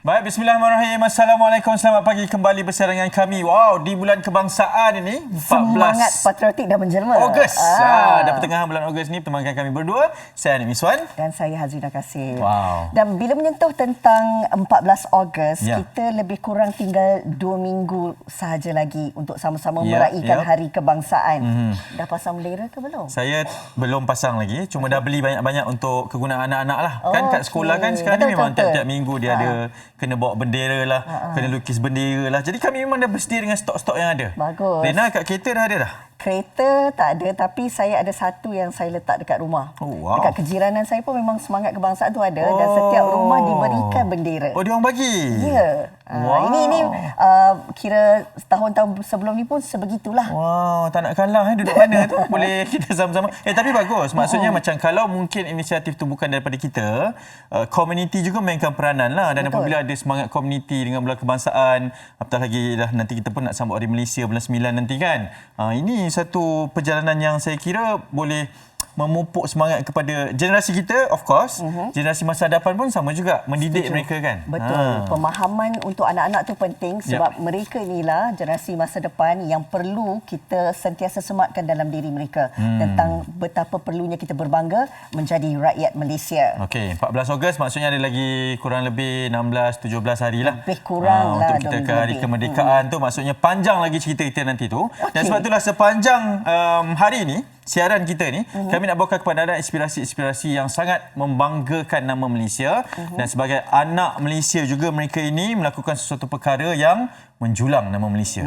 Baik, bismillahirrahmanirrahim. Assalamualaikum, selamat pagi kembali bersama dengan kami. Wow, di bulan kebangsaan ini 14 Semangat patriotik dah menjelma. Ogos. Dah pertengahan bulan Ogos ni temankan kami berdua. Saya Ani Miswan Dan saya Hazrina Kasih. Wow. Dan bila menyentuh tentang 14 Ogos, Ya. kita lebih kurang tinggal 2 minggu sahaja lagi untuk sama-sama meraihkan Hari Kebangsaan. Dah pasang bendera ke belum? Saya belum pasang lagi, cuma dah beli banyak-banyak untuk kegunaan anak-anak lah. Kan kat sekolah kan sekarang ni memang tiap-tiap minggu dia ada kena bawa bendera lah, kena lukis bendera lah. Jadi kami memang dah bersedia dengan stok-stok yang ada. Bagus. Rena, kat kereta dah ada dah? Kereta tak ada, tapi saya ada satu yang saya letak dekat rumah. Oh, wow. Dekat kejiranan saya pun memang semangat kebangsaan tu ada dan setiap rumah diberikan bendera. Oh, dia orang bagi? Ya. Wow. Ini kira tahun-tahun sebelum ni pun sebegitulah. Wow, tak nak kalah duduk mana tu. Boleh kita sama-sama. Tapi bagus. Maksudnya macam kalau mungkin inisiatif tu bukan daripada kita, komuniti juga mainkan peranan lah. Dan apabila ada semangat komuniti dengan bulan kebangsaan, apatah lagi dah nanti kita pun nak sambut Hari Malaysia bulan 9 nanti kan. Ini satu perjalanan yang saya kira boleh memupuk semangat kepada generasi kita, of course. Generasi masa hadapan pun sama juga, mendidik mereka kan. Betul. Pemahaman untuk anak-anak tu penting sebab mereka inilah generasi masa depan yang perlu kita sentiasa sematkan dalam diri mereka tentang betapa perlunya kita berbangga menjadi rakyat Malaysia. Okey, 14 Ogos maksudnya ada lagi kurang lebih 16-17 hari lah. Lebih kurang lah, untuk kita 2 ke minggu Hari lebih. Kemerdekaan tu, maksudnya panjang lagi cerita kita nanti tu. Dan sebab itulah sepanjang hari ni, siaran kita ni, kami nak bawakan kepada anda inspirasi-inspirasi yang sangat membanggakan nama Malaysia. Dan sebagai anak Malaysia juga, mereka ini melakukan sesuatu perkara yang menjulang nama Malaysia.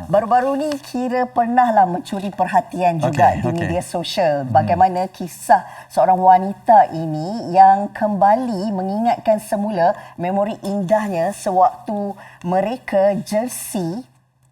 Baru-baru ni kira pernahlah mencuri perhatian juga di media sosial. Bagaimana kisah seorang wanita ini yang kembali mengingatkan semula memori indahnya sewaktu mereka jersey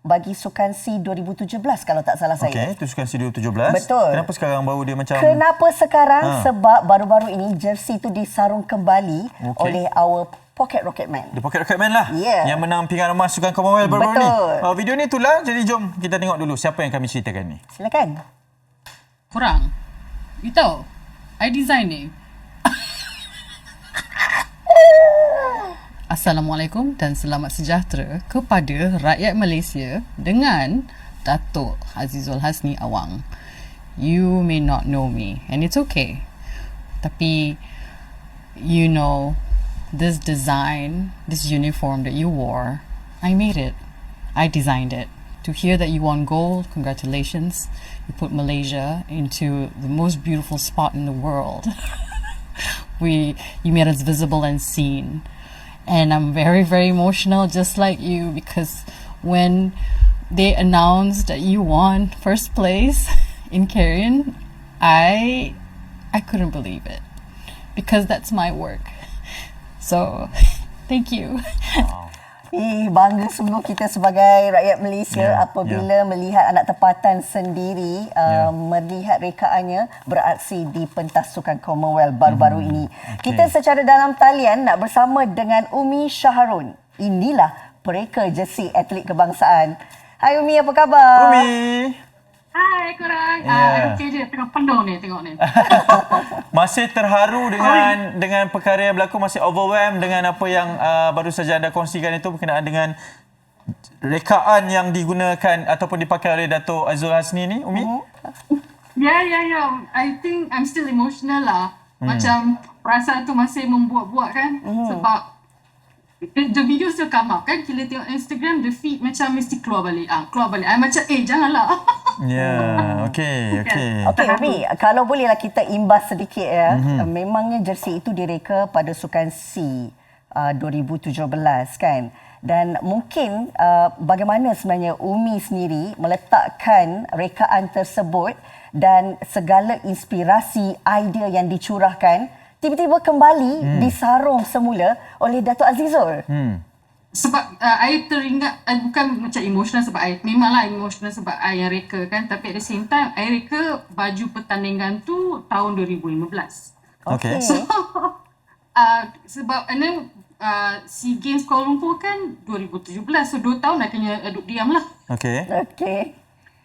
bagi Sukan SEA 2017 kalau tak salah saya. Okey, itu Sukan SEA 2017. Betul. Kenapa sekarang baru dia macam... Kenapa sekarang? Sebab baru-baru ini jersey itu disarung kembali oleh our Pocket Rocket Man. The Pocket Rocket Man lah. Yeah. Yang menang pinggan emas Sukan Commonwealth baru-baru ni. Betul. Video ni itulah. Jadi jom kita tengok dulu siapa yang kami ceritakan ni. Silakan. Korang, you tahu, I design ni. Assalamualaikum dan selamat sejahtera kepada rakyat Malaysia dengan Datuk Azizul Hasni Awang. You may not know me and it's okay. Tapi, you know, this design, this uniform that you wore, I made it. I designed it. To hear that you won gold, congratulations. You put Malaysia into the most beautiful spot in the world. You made us visible and seen. And I'm very, very emotional, just like you, because when they announced that you won first place in Carrion, I couldn't believe it, because that's my work. So, thank you. Bangga sungguh kita sebagai rakyat Malaysia apabila melihat anak tempatan sendiri melihat rekaannya beraksi di pentas Sukan Commonwealth baru-baru ini. Kita secara dalam talian nak bersama dengan Umi Syaharun. Inilah pereka jersey atlet kebangsaan. Hai Umi, apa khabar? Umi! Hai korang. Okay je, tengok penuh ni, tengok ni. Masih terharu dengan perkara yang berlaku, masih overwhelmed dengan apa yang baru saja anda kongsikan itu berkenaan dengan rekaan yang digunakan ataupun dipakai oleh Dato' Azizul Hasni ni, Umi? Ya. I think I'm still emotional lah. Macam perasaan tu masih membuat-buat kan. Sebab the video still come up kan. Kita tengok Instagram, the feed macam mesti keluar balik. I macam, janganlah. Okey. Okey, Umi, kalau bolehlah kita imbas sedikit ya. Memangnya jersey itu direka pada Sukan SEA 2017 kan. Dan mungkin bagaimana sebenarnya Umi sendiri meletakkan rekaan tersebut dan segala inspirasi, idea yang dicurahkan tiba-tiba kembali disarung semula oleh Dato' Azizul. Sebab I teringat, bukan macam emosional sebab I, memanglah emosional sebab I yang reka kan, tapi at the same time I reka baju pertandingan tu tahun 2015. Okey. So sebab SEA Games Kuala Lumpur kan 2017, so 2 tahun I kena duduk diam lah. Okey.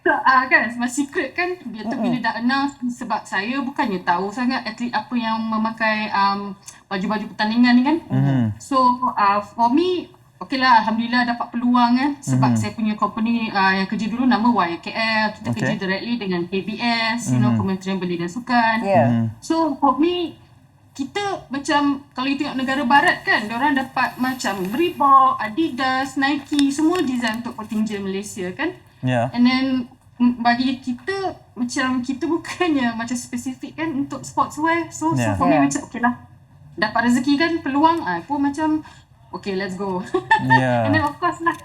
Kan sebab secret kan dia tu bila dah announce, sebab saya bukannya tahu sangat atlet apa yang memakai baju-baju pertandingan ni kan. So For me, okay lah, Alhamdulillah dapat peluang kan. Sebab saya punya company yang kerja dulu nama YKL. Kita kerja directly dengan KBS, Kementerian Belia dan Sukan. So for me, kita macam kalau you tengok negara barat kan, diorang dapat macam Reebok, Adidas, Nike, semua design untuk petinja Malaysia kan. And then bagi kita, macam kita bukannya macam spesifik kan untuk sportswear. So for me macam okay lah, dapat rezeki kan, peluang, pun macam okay, let's go. And then of course lah,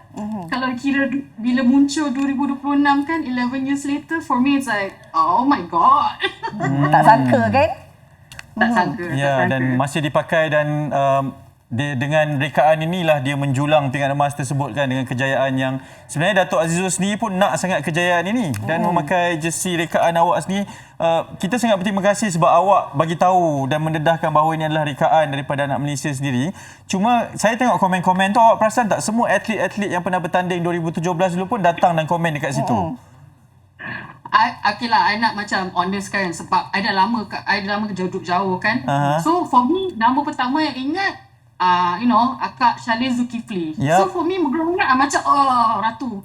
kalau kira bila muncul 2026 kan, 11 years later, for me it's like, oh my god. Tak sangka kan? Tak sangka. Dan masih dipakai dan dengan rekaan inilah dia menjulang tingkat emas tersebut kan, dengan kejayaan yang sebenarnya Datuk Azizul sendiri pun nak sangat kejayaan ini dan memakai jersey rekaan awak sendiri. Kita sangat berterima kasih sebab awak bagi tahu dan mendedahkan bahawa ini adalah rekaan daripada anak Malaysia sendiri. Cuma saya tengok komen-komen tu, awak perasan tak semua atlet-atlet yang pernah bertanding 2017 dulu pun datang dan komen dekat situ? Okay lah, I nak macam honest kan, sebab I dah lama duduk jauh kan. So for me, nama pertama yang ingat Akak Shalin Zulkifli. So for me, growing up macam ratu.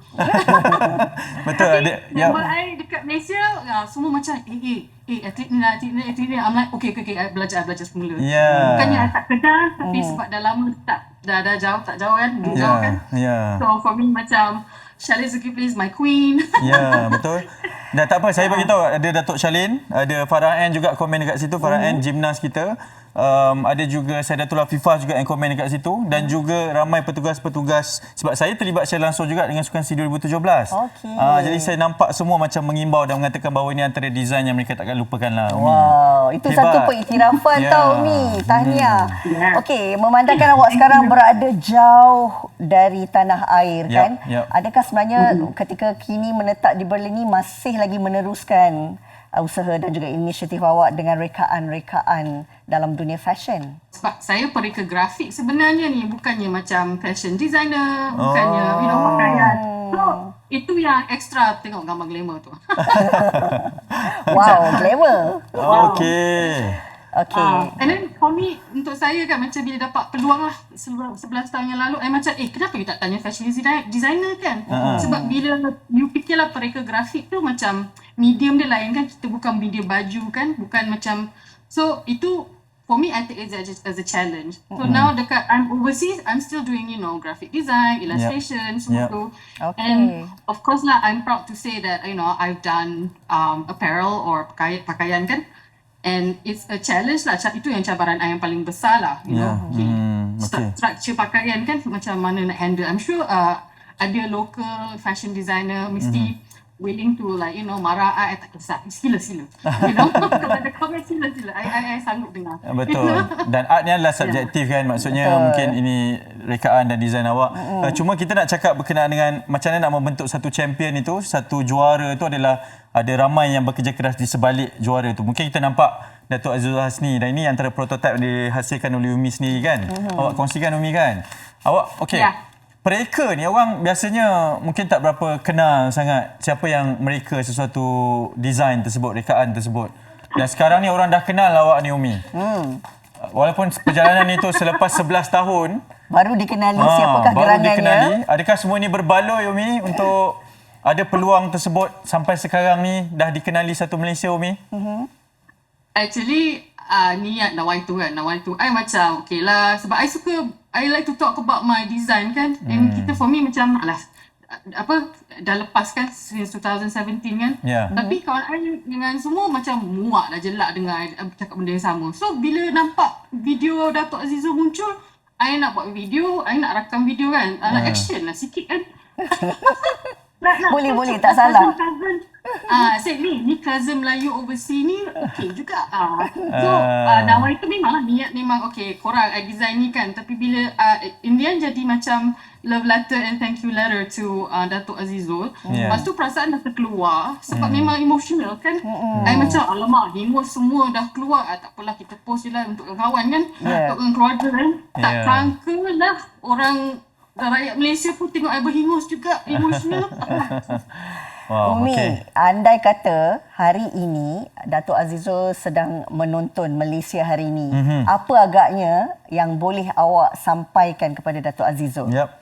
Betul. Nama I dekat Malaysia, semua macam atlet ni. I'm like okay, I belajar semula. Bukannya I tak kenal, tapi sebab dah lama dah jauh kan, duduk jauh kan. So for me macam Shalin Zulkifli is my queen. Betul. Dan tak apa, saya bagi tahu ada Datuk Shalin, ada Farah Ann juga komen dekat situ. Farah Ann gimnas kita. Ada juga Saidatul Afifah juga yang komen dekat situ, dan juga ramai petugas-petugas, sebab saya terlibat secara langsung juga dengan Sukan C 2017. Jadi saya nampak semua macam mengimbau dan mengatakan bahawa ini antara desain yang mereka takkan lupakan lah. Wow, itu hebat. Satu pengiktirafan tau Umi. Tahniah. Okey, memandangkan awak sekarang berada jauh dari tanah air kan, adakah sebenarnya ketika kini menetap di Berlin ni masih lagi meneruskan usaha dan juga inisiatif awak dengan rekaan-rekaan dalam dunia fashion? Sebab saya pereka grafik sebenarnya ni, bukannya macam fashion designer, bukannya pakaian. So, itu yang extra, tengok gambar glamour tu. Wow, glamour. Okay. And then for me, untuk saya kan macam bila dapat peluang lah 11 tahun yang lalu, macam kenapa you tak tanya fashion designer kan? Sebab bila you fikirlah pereka grafik tu macam medium dia lain kan, kita bukan medium baju kan, bukan macam, so itu for me I take it as a challenge. So now dekat I'm overseas, I'm still doing graphic design, illustration, semua tu. And of course lah, I'm proud to say that I've done apparel or pakaian kan. And it's a challenge lah. Itu yang cabaran I yang paling besar lah. Structure pakaian kan, macam mana nak handle. I'm sure ada local fashion designer mesti willing to marah I tak kisah. Sila. Kalau ada komen sila. I sanggup dengar. Betul. Dan art ni adalah subjektif kan. Maksudnya mungkin ini rekaan dan desain awak. Cuma kita nak cakap berkenaan dengan macam mana nak membentuk satu champion itu, satu juara itu adalah ada ramai yang bekerja keras di sebalik juara itu. Mungkin kita nampak Datuk Azizul Hasni, dan ini antara prototipe yang dihasilkan oleh Umi sendiri kan. Awak kongsikan Umi kan. Awak pereka ni orang biasanya mungkin tak berapa kenal sangat siapa yang mereka sesuatu desain tersebut, rekaan tersebut. Dan sekarang ni orang dah kenal awak ni Umi. Walaupun perjalanan itu selepas 11 tahun baru dikenali siapakah gerangannya. Adakah semua ini berbaloi Umi untuk ada peluang tersebut sampai sekarang ni dah dikenali satu Malaysia Umi? Actually niat nawaitu kan. Nawaitu I macam okay lah, sebab I like to talk about my design kan. And kita for me macam dah lepas kan since 2017 kan. Tapi kawan I dengan semua macam muak lah, jelak dengar I cakap benda yang sama. So bila nampak video Datuk Azizul muncul, I nak buat video, I nak rakam video kan. Action lah sikit kan. Boleh, tak salah. Say ni cousin Melayu overseas ni okay juga. So nama itu memanglah niat memang okay, korang I design ni kan, tapi bila in the end jadi macam love letter and thank you letter to Datuk Azizul. Lepas tu perasaan dah terkeluar sebab memang emotional kan. I macam alamak, emo semua dah keluar, tak apalah kita post je lah untuk kawan kan, untuk keluarga kan. Tak sangka lah orang rakyat Malaysia pun tengok I berhingus juga, emotional. Wow, Umi, okey. andai kata hari ini Datuk Azizul sedang menonton Malaysia hari ini, apa agaknya yang boleh awak sampaikan kepada Datuk Azizul? Yep.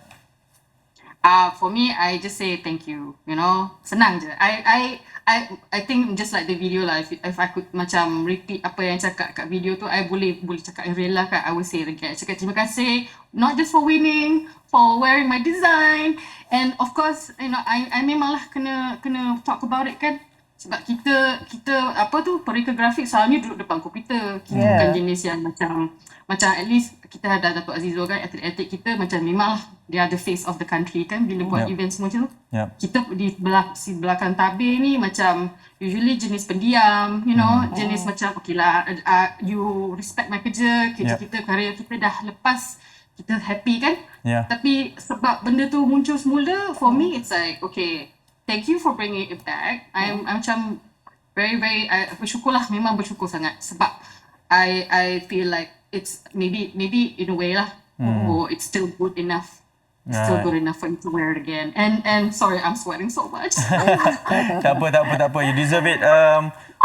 For me, I just say thank you. You know, senang je. I think just like the video lah. If I could macam repeat apa yang cakap kat video tu, I boleh cakap in real life kan. I will say it again. Cakap terima kasih, not just for winning, for wearing my design, and of course, you know, I memanglah kena talk about it kan. Sebab kita apa tu, pereka grafik selalunya duduk depan komputer. Kita bukan jenis yang macam at least kita ada Datuk Azizul kan, atlet-atlet kita macam memanglah they are the face of the country kan bila buat event semua macam tu. Kita di belakang tabir ni macam usually jenis pendiam, you know, jenis macam okay lah, you respect my kerja kita karya kita dah lepas, kita happy kan. Tapi sebab benda tu muncul semula, for me it's like okay, thank you for bringing it back. I'm macam very bersyukurlah, memang bersyukur sangat sebab I feel like it's maybe in a way lah, or it's still good enough. It's still good enough for you to wear it again. And sorry, I'm sweating so much. Tak apa. You deserve it.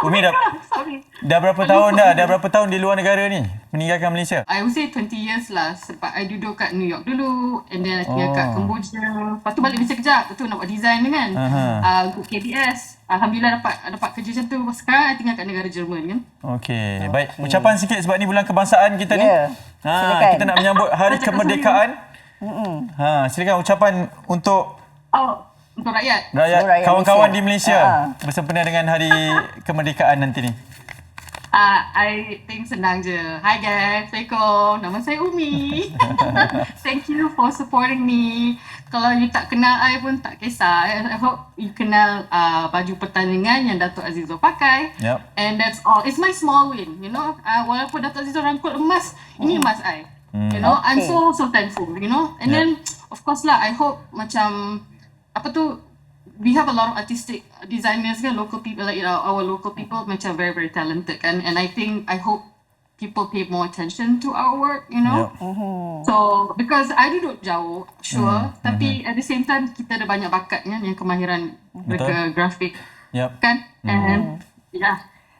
Umi Sorry. dah berapa tahun dah? Dah berapa tahun di luar negara ni? Meninggalkan Malaysia? I would say 20 years lah sebab I duduk kat New York dulu, and then I tinggal kat Cambodia. Lepas tu balik Malaysia kejap, lepas tu nak buat design kan. Untuk KBS. Alhamdulillah dapat kerja macam tu. Sekarang I tinggal kat negara Jerman kan. Okey. Baik, ucapan sikit sebab ni bulan kebangsaan kita ni. Silakan. Kita nak menyambut Hari Kemerdekaan. Silakan ucapan untuk Untuk rakyat. Kawan-kawan di Malaysia bersempena dengan Hari Kemerdekaan nanti ni. I think senang je. Hi guys, Assalamualaikum. Nama saya Umi. Thank you for supporting me. Kalau you tak kenal I pun tak kisah. I hope you kenal baju pertandingan yang Datuk Azizul pakai. And that's all. It's my small win. You know, walaupun Datuk Azizul rangkul emas, ini emas I. You know, I'm so thankful. You know, and then of course lah, I hope macam apa tu, we have a lot of artistic designers kan, local people, like our local people macam very talented kan, and I hope people pay more attention to our work, you know. So because I duduk jauh, sure, tapi at the same time kita ada banyak bakat kan, yang kemahiran grafik kan, and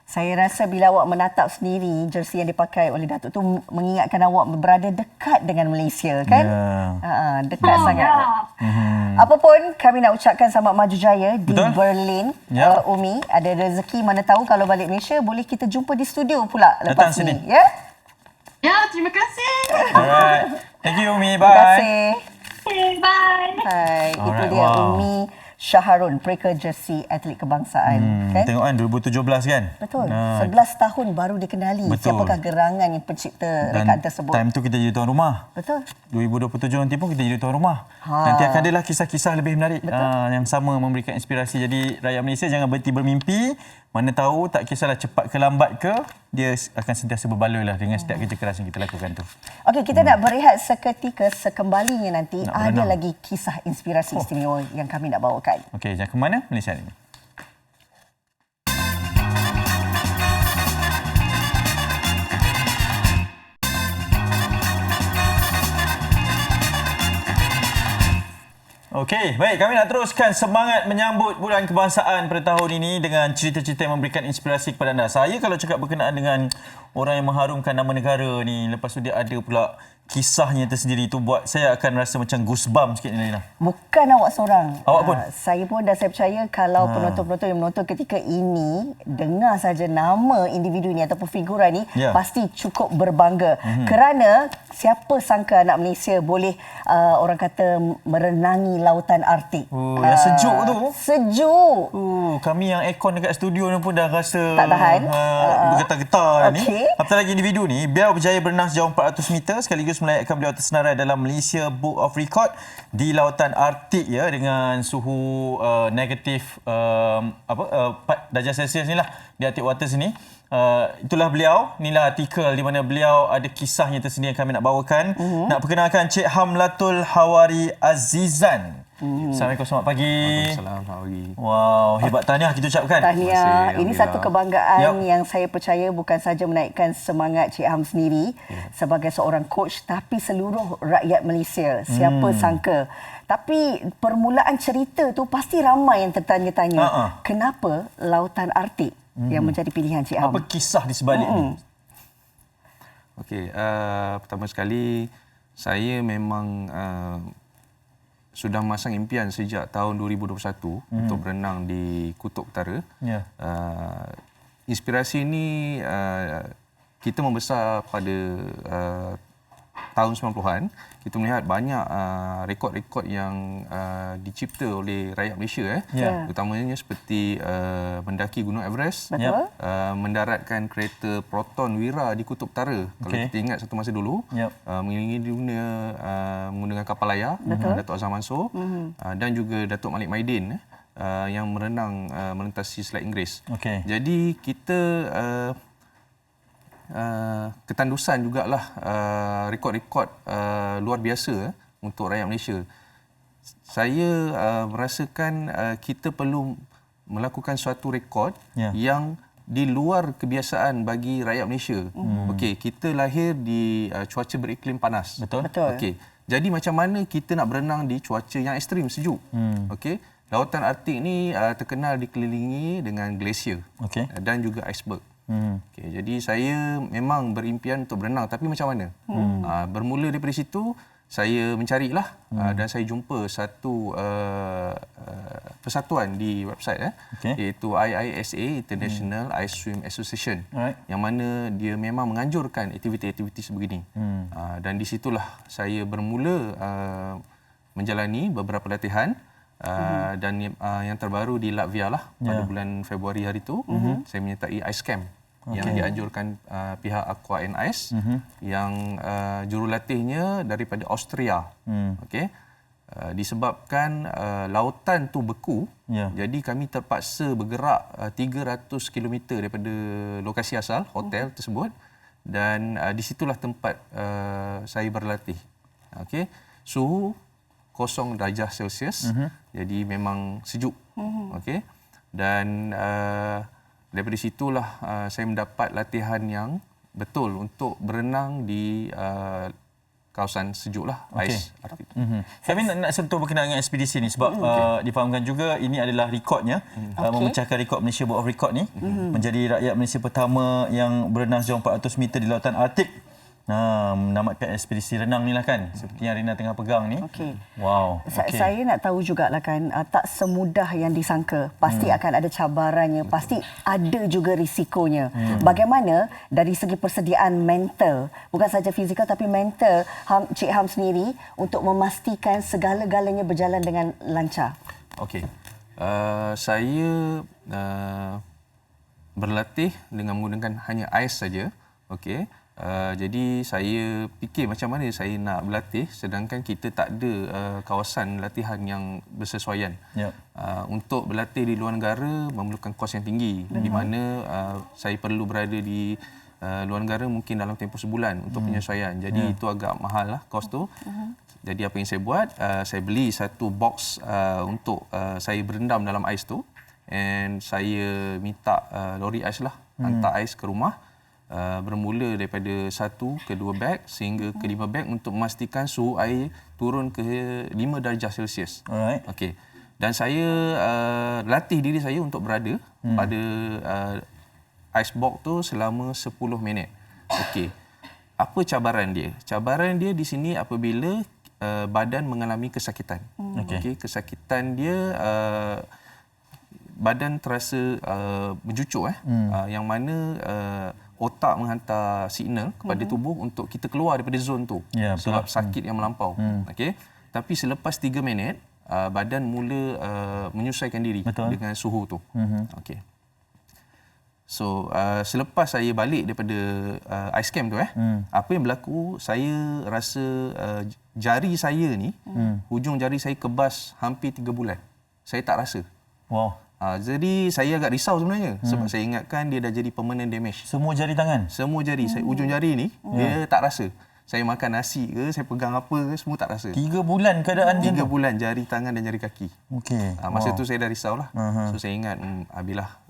Saya rasa bila awak menatap sendiri jersey yang dipakai oleh Datuk tu mengingatkan awak berada dekat dengan Malaysia kan? Dekat sangat. Apapun, kami nak ucapkan selamat maju jaya di Berlin. Umi, ada rezeki mana tahu kalau balik Malaysia boleh kita jumpa di studio pula lepas datang ni. sini. Ya, terima kasih. Alright. Thank you Umi. Bye. Terima kasih. Okay, bye. Hai, itu Alright, dia wow. Umi Syaharun, pereka jersey atlet kebangsaan. Kan? Tengok kan 2017 kan? Betul. 11 tahun baru dikenali. Betul. Siapakah gerangan yang pencipta Dan rekaan tersebut. time tu kita jadi tuan rumah. Betul. 2027 nanti pun kita jadi tuan rumah. Nanti akan adalah kisah-kisah lebih menarik yang sama memberikan inspirasi. Jadi rakyat Malaysia jangan berhenti bermimpi. Mana tahu tak kisahlah cepat ke lambat ke, dia akan sentiasa berbaloi lah dengan setiap kerja keras yang kita lakukan tu. Okey, kita nak berehat seketika. Sekembalinya nanti Nak ada berenang. lagi kisah inspirasi istimewa yang kami nak bawakan. Okey, jangan ke mana? Malaysia ni. Okey, baik, kami nak teruskan semangat menyambut bulan kebangsaan pada tahun ini dengan cerita-cerita yang memberikan inspirasi kepada anda. Saya kalau cakap berkenaan dengan orang yang mengharumkan nama negara ni, lepas tu dia ada pula kisahnya tersendiri, tu buat saya akan rasa macam goosebumps sikit ni, Lina. Bukan awak seorang. Awak pun? Saya pun dan saya percaya kalau penonton-penonton yang menonton ketika ini dengar saja nama individu ni ataupun figura ni, pasti cukup berbangga. Kerana siapa sangka anak Malaysia boleh orang kata merenangi lautan Arktik. Yang sejuk tu. Sejuk. Kami yang aircon dekat studio ni pun dah rasa Tak tahan. bergetar-getar ni. Okey. Apatah lagi individu ni, beliau berjaya berenang sejauh 400 meter sekaligus melayakkan beliau tersenarai dalam Malaysia Book of Record di lautan Arktik ya, dengan suhu negatif 4 darjah Celsius ni lah di Arctic Waters ni. Itulah beliau. Inilah artikel di mana beliau ada kisahnya tersendiri yang kami nak bawakan. Nak perkenalkan Cik Hamlatul Hawari Azizan. Assalamualaikum, selamat pagi. Waalaikumsalam, selamat pagi. Wow, hebat, tahniah kita ucapkan. Tahniah. Ini Alhamdulillah. satu kebanggaan Yup. yang saya percaya bukan saja menaikkan semangat Cik Ham sendiri sebagai seorang coach, tapi seluruh rakyat Malaysia. Siapa sangka. Tapi permulaan cerita tu pasti ramai yang tertanya-tanya. Kenapa Lautan Artik yang menjadi pilihan Cik Ham? Apa kisah di sebalik ni? Okey, pertama sekali saya memang sudah memasang impian sejak tahun 2021 untuk berenang di Kutub Utara. Ya. Inspirasi ini kita membesar pada tahun 90-an. Kita melihat banyak rekod-rekod yang dicipta oleh rakyat Malaysia. Ya. Utamanya seperti mendaki Gunung Everest. Betul. Mendaratkan kereta Proton Wira di Kutub Utara. Kalau Okey. kita ingat satu masa dulu, Yep. mengelilingi dunia menggunakan kapal layar, Datuk Azhar Mansur dan juga Datuk Malik Maidin yang merenang melintasi Selat Inggeris. Okey. Jadi kita ketandusan jugalah rekod-rekod luar biasa untuk rakyat Malaysia. Saya merasakan kita perlu melakukan suatu rekod yang di luar kebiasaan bagi rakyat Malaysia. Okey, kita lahir di cuaca beriklim panas. Betul. Betul. Okey. Jadi macam mana kita nak berenang di cuaca yang ekstrim sejuk? Okey. Lautan Artik ni terkenal dikelilingi dengan glasier Okey. dan juga iceberg. Okay, jadi saya memang berimpian untuk berenang, tapi macam mana? Bermula daripada situ, saya mencarilah dan saya jumpa satu persatuan di website iaitu IISA, International Ice Swim Association, yang mana dia memang menganjurkan aktiviti-aktiviti sebegini. Dan di situlah saya bermula menjalani beberapa latihan. Dan yang terbaru di Latvia lah pada bulan Februari hari itu saya menyertai ice camp yang dianjurkan pihak Aqua and Ice yang jurulatihnya daripada Austria. Okey. Disebabkan lautan tu beku, jadi kami terpaksa bergerak 300 km daripada lokasi asal hotel tersebut, dan di situlah tempat saya berlatih. Okey. Suhu 0 darjah Celsius. Jadi memang sejuk. Okey. Dan daripada situlah saya mendapat latihan yang betul untuk berenang di kawasan sejuk lah, ais Artik. Kami nak sentuh berkenaan dengan ekspedisi ni sebab difahamkan juga ini adalah rekodnya, memecahkan rekod Malaysia Book of Record ni, menjadi rakyat Malaysia pertama yang berenang sejauh 400 meter di Lautan Artik. Menamatkan ekspedisi renang ni lah kan, seperti yang Rina tengah pegang ni. Okey. Wow. Saya nak tahu jugalah kan, tak semudah yang disangka. Pasti akan ada cabarannya, pasti ada juga risikonya. Bagaimana dari segi persediaan mental, bukan saja fizikal tapi mental Cik Ham sendiri untuk memastikan segala-galanya berjalan dengan lancar? Okey. Saya berlatih dengan menggunakan hanya ais saja. Okey. Jadi saya fikir macam mana saya nak berlatih sedangkan kita tak ada kawasan latihan yang bersesuaian. Untuk berlatih di luar negara memerlukan kos yang tinggi, di mana saya perlu berada di luar negara mungkin dalam tempoh sebulan untuk penyesuaian. Jadi itu agak mahal lah kos tu. Jadi apa yang saya buat, saya beli satu box untuk saya berendam dalam ais tu, and saya minta lori ais lah hantar ais ke rumah. Bermula daripada 1 ke 2 beg sehingga ke 5 beg untuk memastikan suhu air turun ke 5 darjah Celsius. Alright. Okey. Dan saya latih diri saya untuk berada pada ice box tu selama 10 minit. Okey. Apa cabaran dia? Cabaran dia di sini apabila badan mengalami kesakitan. Okey, kesakitan dia badan terasa mencucuk yang mana otak menghantar signal kepada tubuh untuk kita keluar daripada zon tu sebab sakit yang melampau. Okey. Tapi selepas 3 minit badan mula menyesuaikan diri dengan suhu tu. Okey. So selepas saya balik daripada ice camp tu apa yang berlaku, saya rasa jari saya ni hujung jari saya kebas hampir 3 bulan. Saya tak rasa. Wow. Jadi saya agak risau sebenarnya sebab saya ingatkan dia dah jadi permanent damage. Semua jari tangan? Semua jari, saya ujung jari ni dia tak rasa. Saya makan nasi ke, saya pegang apa ke, semua tak rasa. 3 bulan keadaan dia 3 tu? bulan jari tangan dan jari kaki. Okey. Masa tu saya dah risau lah. So saya ingat habislah.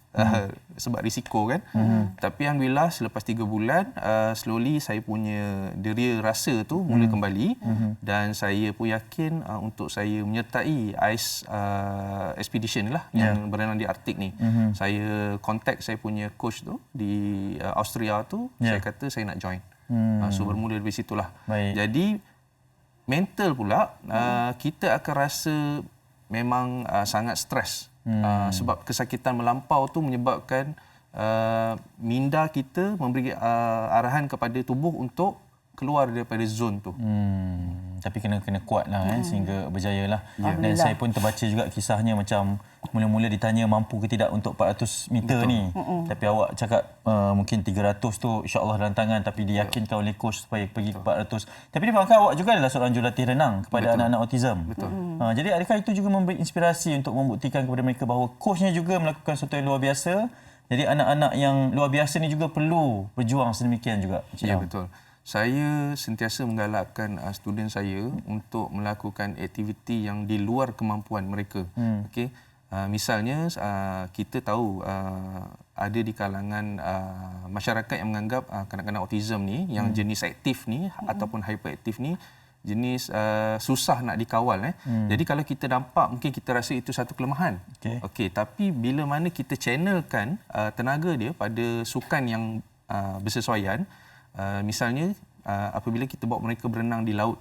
Sebab risiko kan. Tapi alhamdulillah selepas 3 bulan slowly saya punya deria rasa tu mula kembali dan saya pun yakin untuk saya menyertai ice expedition lah yang berenang di Arctic ni. Saya contact saya punya coach tu di Austria tu, saya kata saya nak join. So bermula dari situlah. Baik. Jadi mental pula kita akan rasa memang sangat stres. Sebab kesakitan melampau tu menyebabkan minda kita memberi arahan kepada tubuh untuk keluar daripada zon tu. Tapi kena kuat lah sehingga berjaya lah. Dan saya pun terbaca juga kisahnya macam mula-mula ditanya mampu ke tidak untuk 400 meter ni. Tapi awak cakap mungkin 300 tu insya-Allah dalam tangan, tapi diyakinkan oleh coach supaya pergi ke 400. Tapi dia faham awak juga adalah seorang jurulatih renang kepada anak-anak autism. Betul. Jadi adakah itu juga memberi inspirasi untuk membuktikan kepada mereka bahawa coachnya juga melakukan sesuatu yang luar biasa. Jadi anak-anak yang luar biasa ni juga perlu berjuang sedemikian juga. Ya, betul. Saya sentiasa menggalakkan student saya untuk melakukan aktiviti yang di luar kemampuan mereka. Okey. Misalnya kita tahu ada di kalangan masyarakat yang menganggap kanak-kanak autism ni yang jenis aktif ni ataupun hyperaktif ni jenis susah nak dikawal. Jadi kalau kita nampak mungkin kita rasa itu satu kelemahan. Okey, tapi bila mana kita channelkan tenaga dia pada sukan yang bersesuaian, misalnya apabila kita bawa mereka berenang di laut,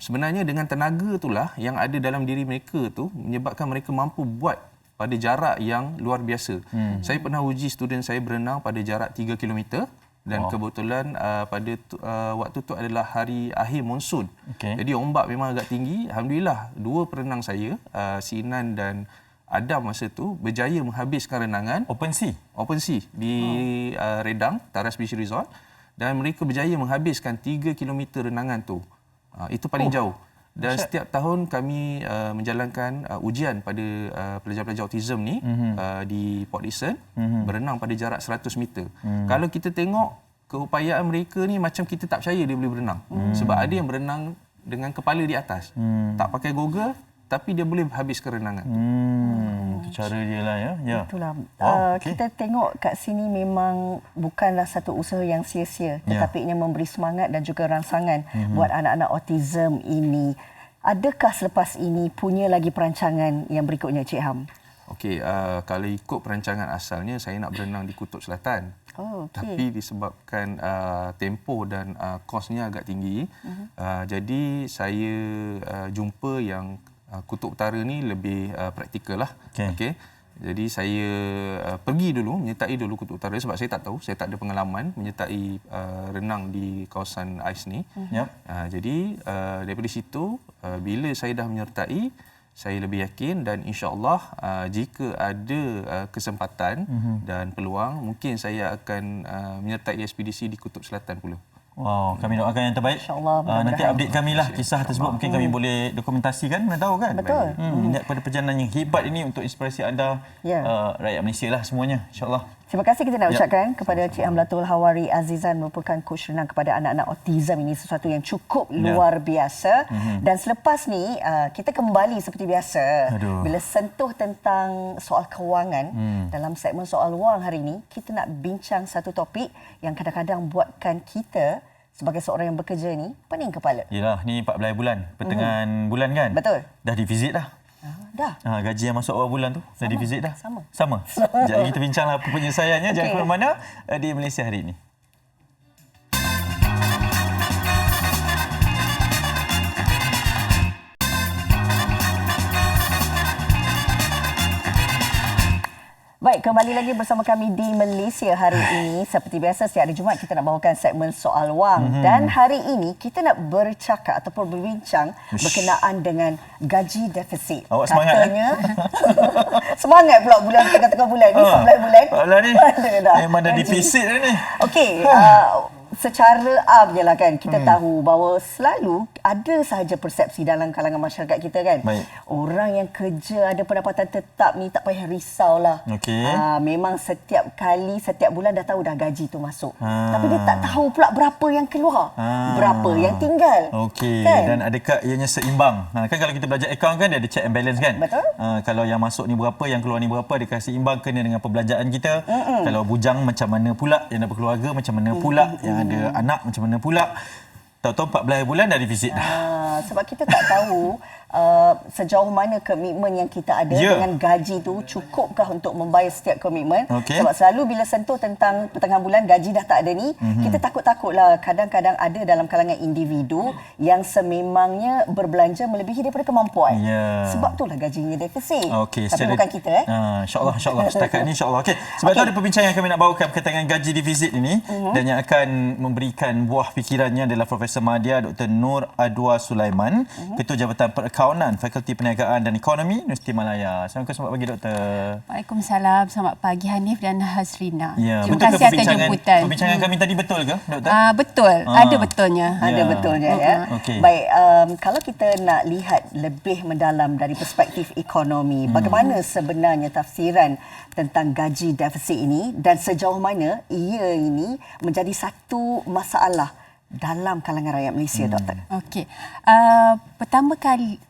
sebenarnya dengan tenaga itulah yang ada dalam diri mereka tu menyebabkan mereka mampu buat pada jarak yang luar biasa. Saya pernah uji student saya berenang pada jarak 3 km dan kebetulan pada waktu tu adalah hari akhir monsun. Jadi ombak memang agak tinggi. Alhamdulillah dua perenang saya, Sinan dan Adam masa tu berjaya menghabiskan renangan Open sea di Redang, Taras Beach Resort, dan mereka berjaya menghabiskan 3 km renangan tu. Itu paling jauh. Dan setiap tahun kami menjalankan ujian pada pelajar-pelajar autism ni di Port Dickson, berenang pada jarak 100 meter. Kalau kita tengok keupayaan mereka ni macam kita tak percaya dia boleh berenang. Sebab ada yang berenang dengan kepala di atas. Tak pakai goggle, tapi dia boleh habis kerenangan. Itu cara dia lah ya. Itulah. Kita tengok kat sini memang bukanlah satu usaha yang sia-sia, tetapi ia memberi semangat dan juga rangsangan buat anak-anak autism ini. Adakah selepas ini punya lagi perancangan yang berikutnya, Cik Ham? Okey, kalau ikut perancangan asalnya saya nak berenang di Kutub Selatan. Tapi disebabkan tempoh dan kosnya agak tinggi, jadi saya jumpa yang Kutub Utara ni lebih praktikal lah. Okey. Jadi saya pergi dulu, menyertai dulu Kutub Utara sebab saya tak tahu, saya tak ada pengalaman menyertai renang di kawasan ais ni. Jadi daripada situ bila saya dah menyertai, saya lebih yakin dan insya-Allah jika ada kesempatan dan peluang, mungkin saya akan menyertai ekspedisi di Kutub Selatan pula. Wow, kami doakan yang terbaik. InsyaAllah. Nanti update kami lah kisah tersebut. Mungkin kami boleh dokumentasikan, mana tahu kan? Betul. Lihat pada perjalanan yang hebat ini untuk inspirasi anda, rakyat Malaysia lah semuanya, insyaAllah. Terima kasih kita nak ucapkan kepada Cik Hamlatul Hawari Azizan, merupakan coach renang kepada anak-anak autism. Ini sesuatu yang cukup luar biasa. Dan selepas ni kita kembali seperti biasa. Bila sentuh tentang soal kewangan, dalam segmen soal wang hari ini kita nak bincang satu topik yang kadang-kadang buatkan kita sebagai seorang yang bekerja ni pening kepala. Yelah, ni 14 bulan, pertengahan bulan kan? Betul. Dah divisit dah. Dah. Gaji yang masuk awal bulan tu dah divisit dah. Sama. Jadi kita bincanglah apa penyelesaiannya. Jangan ke mana-mana di Malaysia hari ini. Baik, kembali lagi bersama kami di Malaysia hari ini. Seperti biasa, setiap hari Jumaat kita nak bawakan segmen soal wang. Dan hari ini kita nak bercakap ataupun berbincang berkenaan dengan gaji defisit. Awak semangat katanya, semangat pula bulan tengah-tengah bulan ni, 14 bulan. Alah ni, memang dah defisit dah ni. Okey, secara je lah kan, kita tahu bahawa selalu ada sahaja persepsi dalam kalangan masyarakat kita kan. Baik. Orang yang kerja ada pendapatan tetap ni tak payah risau lah. Okey. Memang setiap bulan dah tahu dah gaji tu masuk. Tapi dia tak tahu pula berapa yang keluar, berapa yang tinggal. Okey. Kan? Dan adakah ianya seimbang? Kan kalau kita belajar akaun kan dia ada check and balance kan? Betul. Kalau yang masuk ni berapa, yang keluar ni berapa, adakah seimbang kena dengan perbelanjaan kita? Kalau bujang macam mana pula, yang dah berkeluarga macam mana pula, yang ada anak macam mana pula? Tahu-tahu 14 bulan dah defisit dah. Sebab kita tak tahu sejauh mana komitmen yang kita ada dengan gaji tu cukupkah untuk membayar setiap komitmen. Sebab selalu bila sentuh tentang pertengahan bulan gaji dah tak ada ni, kita takut-takutlah. Kadang-kadang ada dalam kalangan individu yang sememangnya berbelanja melebihi daripada kemampuan. Sebab itulah gajinya defisit. Tapi bukan kita. InsyaAllah. Setakat ni insyaAllah. Sebab tu ada perbincangan yang kami nak bawakan berkaitan dengan gaji defisit ini. Dan yang akan memberikan buah fikirannya adalah Profesor Madya Dr. Nur Adwa Sulaiman, Ketua Jabatan Perakaunan Fakulti Perniagaan dan Ekonomi Universiti Malaya. Assalamualaikum, selamat pagi Doktor. Waalaikumsalam, selamat pagi Hanif dan Hazrina. Terima kasih atas jemputan. Perbincangan kami tadi betul ke Doktor? Betul, ada betulnya. Ada betulnya ya. Baik, kalau kita nak lihat lebih mendalam dari perspektif ekonomi, bagaimana sebenarnya tafsiran tentang gaji defisit ini dan sejauh mana ia ini menjadi satu masalah dalam kalangan rakyat Malaysia, Doktor? Okey.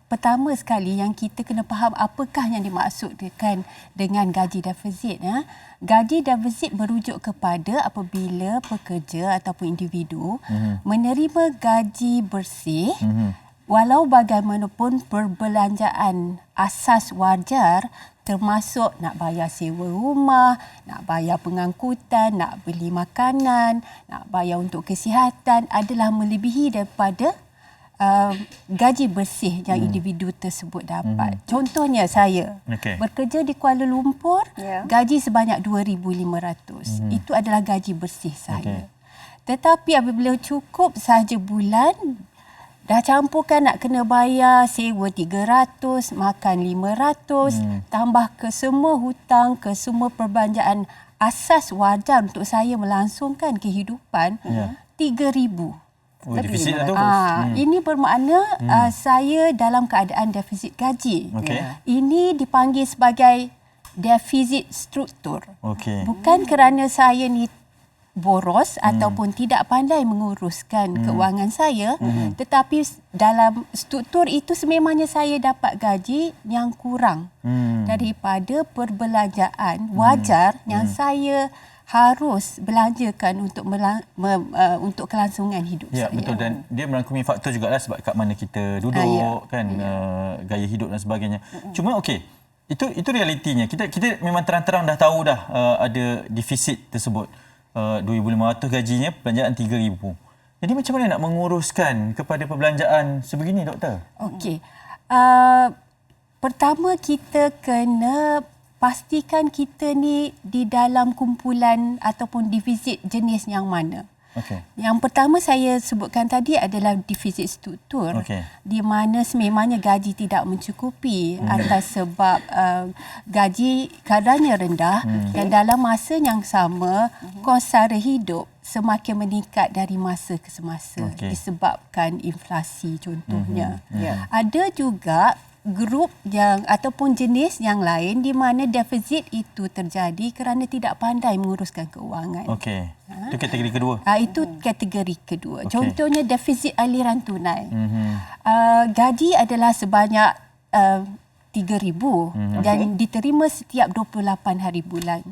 Pertama sekali yang kita kena faham apakah yang dimaksudkan dengan gaji defisit. Gaji defisit merujuk kepada apabila pekerja ataupun individu menerima gaji bersih walau bagaimanapun perbelanjaan asas wajar, termasuk nak bayar sewa rumah, nak bayar pengangkutan, nak beli makanan, nak bayar untuk kesihatan adalah melebihi daripada gaji bersih yang individu tersebut dapat. Contohnya saya bekerja di Kuala Lumpur, gaji sebanyak 2,500. Itu adalah gaji bersih saya. Tetapi apabila cukup sahaja bulan, dah campurkan nak kena bayar sewa 300, makan 500, tambah ke semua hutang, ke semua perbelanjaan asas wajar untuk saya melangsungkan kehidupan, 3,000. Defisit tu. Ini bermakna saya dalam keadaan defisit gaji. Ini dipanggil sebagai defisit struktur. Bukan kerana saya ni boros ataupun tidak pandai menguruskan keuangan saya, tetapi dalam struktur itu sememangnya saya dapat gaji yang kurang daripada perbelanjaan wajar yang saya harus belanjakan untuk kelangsungan hidup saya. Betul, dan dia merangkumi faktor jugalah sebab kat mana kita duduk kan, gaya hidup dan sebagainya. Cuma itu realitinya. Kita memang terang-terang dah tahu dah ada defisit tersebut. 2,500 gajinya, perbelanjaan 3,000. Jadi macam mana nak menguruskan kepada perbelanjaan sebegini, Doktor? Okey. Pertama kita kena pastikan kita ni di dalam kumpulan ataupun defisit jenis yang mana. Yang pertama saya sebutkan tadi adalah defisit struktur, di mana sememangnya gaji tidak mencukupi atas sebab gaji kadarnya rendah dan dalam masa yang sama kos sara hidup semakin meningkat dari masa ke semasa disebabkan inflasi contohnya. Ada juga grup yang ataupun jenis yang lain di mana defisit itu terjadi kerana tidak pandai menguruskan keuangan. Itu kategori kedua. Itu kategori kedua. Contohnya defisit aliran tunai. Gaji adalah sebanyak 3,000 dan diterima setiap 28 hari bulan.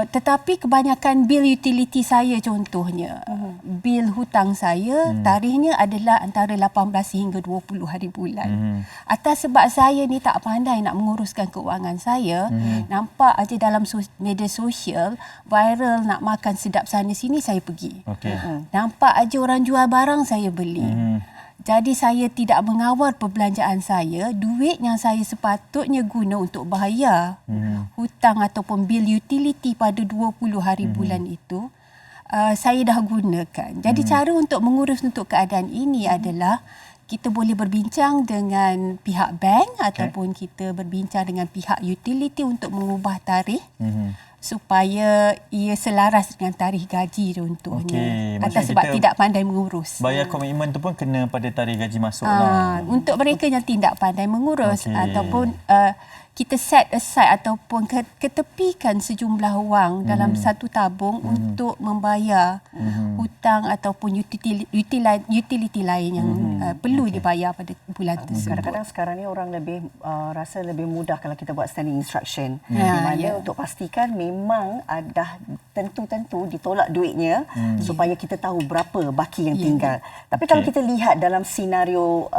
Tetapi kebanyakan bil utility saya contohnya, bil hutang saya tarikhnya adalah antara 18 hingga 20 hari bulan. Atas sebab saya ni tak pandai nak menguruskan keuangan saya, nampak aja dalam media sosial viral nak makan sedap sana sini saya pergi. Nampak aja orang jual barang saya beli. Jadi saya tidak mengawal perbelanjaan saya, duit yang saya sepatutnya guna untuk bayar hutang ataupun bil utility pada 20 hari bulan itu, saya dah gunakan. Jadi cara untuk mengurus untuk keadaan ini adalah kita boleh berbincang dengan pihak bank ataupun kita berbincang dengan pihak utility untuk mengubah tarikh supaya ia selaras dengan tarikh gaji contohnya. Okey, Atau maksudnya sebab kita tidak pandai mengurus. Bayar komitmen tu pun kena pada tarikh gaji masuk lah. Untuk mereka yang tidak pandai mengurus Okey. ataupun kita set aside ataupun ketepikan sejumlah wang dalam satu tabung untuk membayar hutang ataupun utility lain yang perlu dibayar pada bulan tersebut. Kadang-kadang sekarang ni orang lebih rasa lebih mudah kalau kita buat standing instruction. Di Ya, mana ya. untuk pastikan memang dah tentu-tentu ditolak duitnya supaya kita tahu berapa baki yang tinggal. Tapi kalau kita lihat dalam senario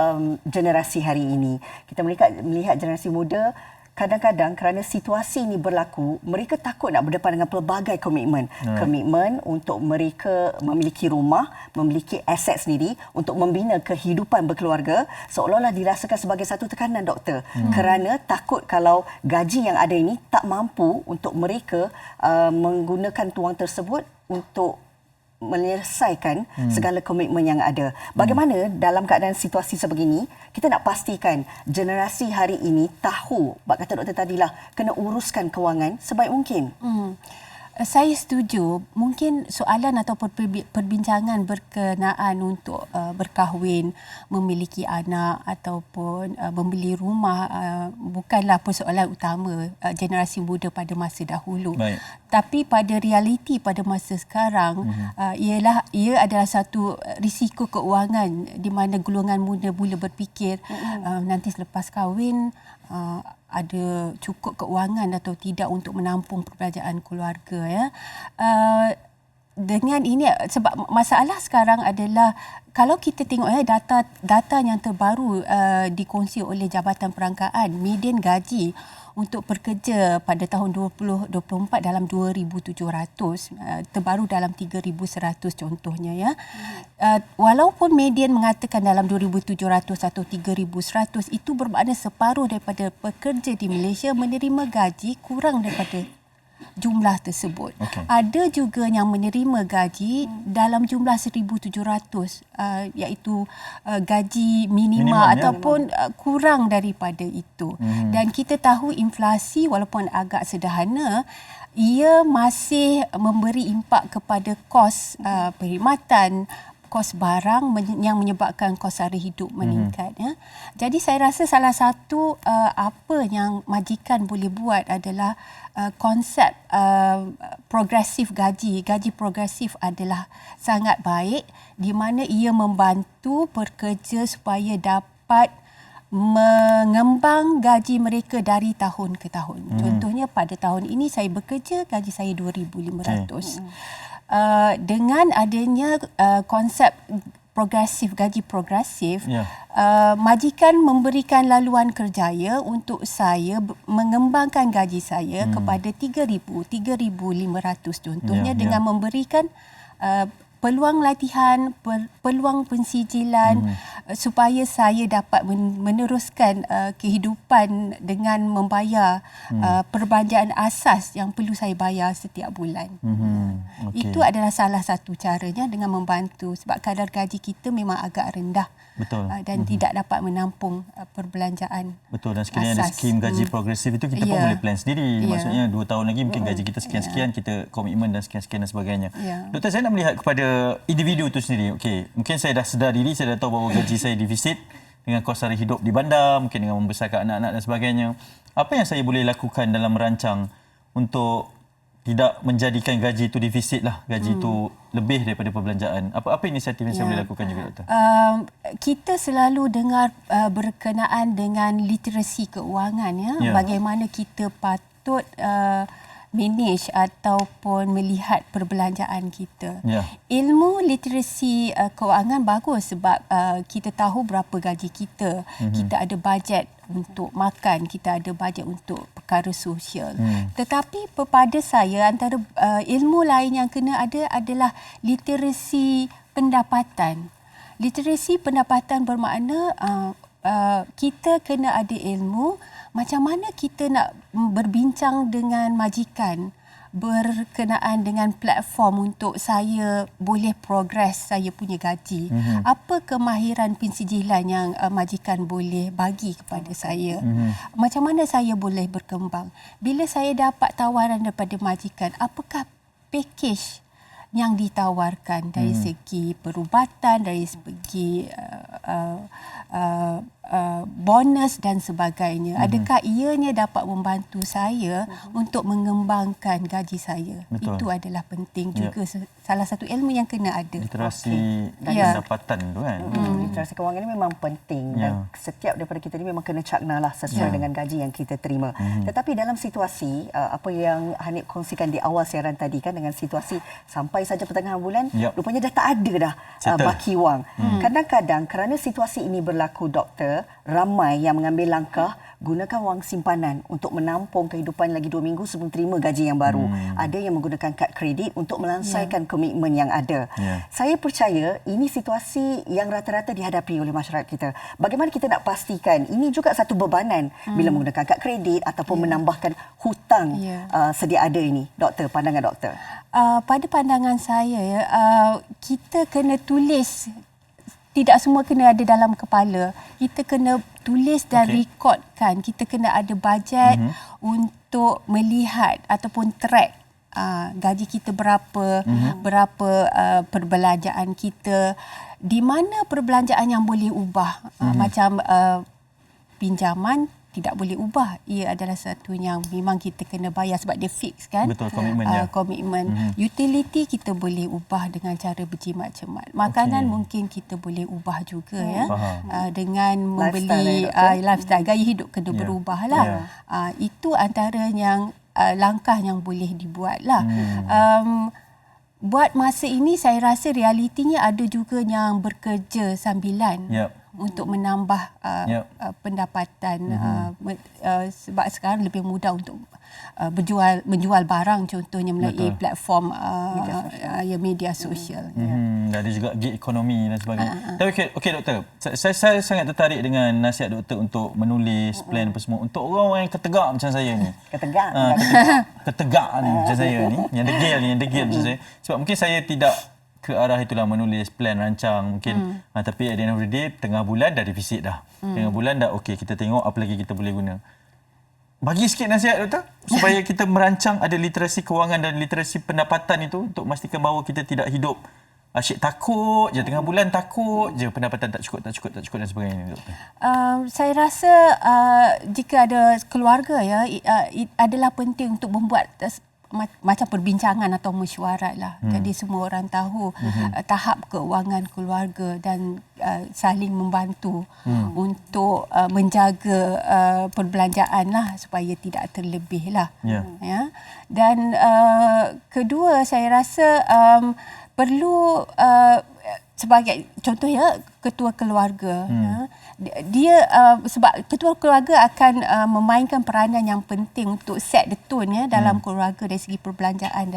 generasi hari ini, kita melihat generasi muda kadang-kadang kerana situasi ini berlaku, mereka takut nak berdepan dengan pelbagai komitmen. Komitmen untuk mereka memiliki rumah, memiliki aset sendiri, untuk membina kehidupan berkeluarga, seolah-olah dirasakan sebagai satu tekanan, doktor. Kerana takut kalau gaji yang ada ini tak mampu untuk mereka menggunakan wang tersebut untuk menyelesaikan segala komitmen yang ada. Bagaimana dalam keadaan situasi sebegini, kita nak pastikan generasi hari ini tahu, bak kata doktor tadilah, kena uruskan kewangan sebaik mungkin. Saya setuju. Mungkin soalan ataupun perbincangan berkenaan untuk berkahwin, memiliki anak ataupun membeli rumah bukanlah persoalan utama generasi muda pada masa dahulu. Baik. Tapi pada realiti pada masa sekarang ia adalah satu risiko keuangan di mana golongan muda mula berfikir nanti selepas kahwin ada cukup keuangan atau tidak untuk menampung perbelanjaan keluarga ya. Dengan ini sebab masalah sekarang adalah kalau kita tengok data yang terbaru dikongsi oleh Jabatan Perangkaan, median gaji untuk pekerja pada tahun 2024 dalam 2,700, terbaru dalam 3,100 contohnya ya. Walaupun median mengatakan dalam 2,700 atau 3,100, itu bermakna separuh daripada pekerja di Malaysia menerima gaji kurang daripada jumlah tersebut. Okey. Ada juga yang menerima gaji dalam jumlah 1,700 iaitu gaji minimum ataupun kurang daripada itu. Dan kita tahu inflasi walaupun agak sederhana, ia masih memberi impak kepada kos perkhidmatan, kos barang yang menyebabkan kos sara hidup meningkat ya. Jadi saya rasa salah satu apa yang majikan boleh buat adalah konsep progresif gaji progresif adalah sangat baik di mana ia membantu pekerja supaya dapat mengembang gaji mereka dari tahun ke tahun. Contohnya pada tahun ini saya bekerja, gaji saya 2,500. Dengan adanya konsep gaji progresif, majikan memberikan laluan kerjaya untuk saya mengembangkan gaji saya kepada 3,500 contohnya dengan memberikan peluang latihan, peluang pensijilan supaya saya dapat meneruskan kehidupan dengan membayar perbelanjaan asas yang perlu saya bayar setiap bulan. Okey. Itu adalah salah satu caranya dengan membantu sebab kadar gaji kita memang agak rendah. Betul. Dan tidak dapat menampung perbelanjaan. Betul, dan sekiranya ada asas. skim gaji progresif itu kita pun Ya. boleh plan sendiri. Ya. Maksudnya 2 tahun lagi mungkin gaji kita sekian-sekian, kita komitmen dan sekian-sekian dan sebagainya. Ya. Doktor, saya nak melihat kepada individu itu sendiri. Okey, mungkin saya dah sedar diri, saya dah tahu bahawa gaji saya defisit dengan kos sara hidup di bandar, mungkin dengan membesarkan anak-anak dan sebagainya. Apa yang saya boleh lakukan dalam merancang untuk tidak menjadikan gaji itu defisit lah, gaji itu lebih daripada perbelanjaan? Apa inisiatif yang saya boleh lakukan juga, doktor? Kita selalu dengar berkenaan dengan literasi keuangan ya. Ya. Bagaimana kita patut manage ataupun melihat perbelanjaan kita. Ya. Ilmu literasi keuangan bagus sebab kita tahu berapa gaji kita. Kita ada bajet untuk makan, kita ada bajet untuk perkara sosial. Tetapi kepada saya antara ilmu lain yang kena ada adalah literasi pendapatan. Literasi pendapatan bermakna kita kena ada ilmu macam mana kita nak berbincang dengan majikan berkenaan dengan platform untuk saya boleh progress saya punya gaji. Apa kemahiran pensijilan yang majikan boleh bagi kepada saya? Macam mana saya boleh berkembang? Bila saya dapat tawaran daripada majikan, apakah package yang ditawarkan dari segi perubatan, dari segi bonus dan sebagainya. Adakah ianya dapat membantu saya untuk mengembangkan gaji saya? Betul. Itu adalah penting juga. Salah satu ilmu yang kena ada. Literasi Ya. pendapatan tu kan. Literasi kewangan ini memang penting dan setiap daripada kita ni memang kena cakna lah sesuai dengan gaji yang kita terima. Tetapi dalam situasi apa yang Hanif kongsikan di awal siaran tadi kan, dengan situasi sampai saja pertengahan bulan, rupanya dah tak ada dah baki wang. Kadang-kadang kerana situasi ini berlaku, doktor, ramai yang mengambil langkah gunakan wang simpanan untuk menampung kehidupan lagi 2 minggu sebelum terima gaji yang baru. Ada yang menggunakan kad kredit untuk melansaikan komitmen yang ada. Saya percaya ini situasi yang rata-rata dihadapi oleh masyarakat kita. Bagaimana kita nak pastikan ini juga satu bebanan bila menggunakan kad kredit ataupun menambahkan hutang sedia ada ini? Doktor, pandangan doktor. Pada pandangan saya, kita kena tulis. Tidak semua kena ada dalam kepala. Kita kena tulis dan rekodkan. Kita kena ada bajet untuk melihat ataupun track gaji kita berapa, berapa perbelanjaan kita, di mana perbelanjaan yang boleh ubah. Macam pinjaman tidak boleh ubah. Ia adalah satu yang memang kita kena bayar sebab dia fix kan. Betul, komitmen. Komitmen. Utility kita boleh ubah dengan cara berjimat cermat. Makanan mungkin kita boleh ubah juga ya. Dengan membeli lifestyle, gaya hidup kena berubah lah. Itu antara yang langkah yang boleh dibuat lah. Buat masa ini saya rasa realitinya ada juga yang bekerja sambilan. Untuk menambah pendapatan sebab sekarang lebih mudah untuk menjual barang contohnya melalui platform media sosial. Ada juga gig ekonomi dan sebagainya. Tapi okey doktor, saya sangat tertarik dengan nasihat doktor untuk menulis plan apa semua untuk orang yang ketegak macam saya ni. Ketegak ni macam saya ni, yang degil macam saya. Sebab mungkin saya tidak ke arah itulah, menulis plan rancang mungkin tapi at the end of the day tengah bulan dah defisit dah. Tengah bulan dah okey, kita tengok apa lagi kita boleh guna. Bagi sikit nasihat doktor supaya kita merancang ada literasi kewangan dan literasi pendapatan itu untuk memastikan bahawa kita tidak hidup asyik takut je, tengah bulan takut je pendapatan tak cukup dan sebagainya doktor. Saya rasa jika ada keluarga adalah penting untuk membuat macam perbincangan atau mesyuarat lah. Jadi semua orang tahu tahap keuangan keluarga dan saling membantu untuk menjaga perbelanjaan lah supaya tidak terlebih lah. Ya. Dan kedua saya rasa perlu sebagai contoh ketua keluarga dia sebab ketua keluarga akan memainkan peranan yang penting untuk set the tone dalam keluarga dari segi perbelanjaan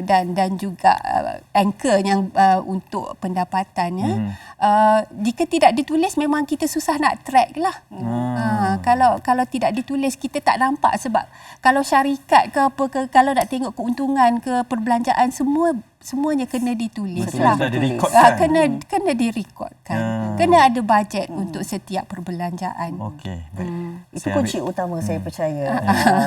dan juga anchor yang untuk pendapatan jika tidak ditulis memang kita susah nak track lah. Kalau tidak ditulis kita tak nampak, sebab kalau syarikat ke apa ke, kalau nak tengok keuntungan ke perbelanjaan semuanya kena ditulis lah. Kena direkodkan. Kena ada bajet untuk setiap perbelanjaan. Okey, baik. Itu kunci utama saya percaya.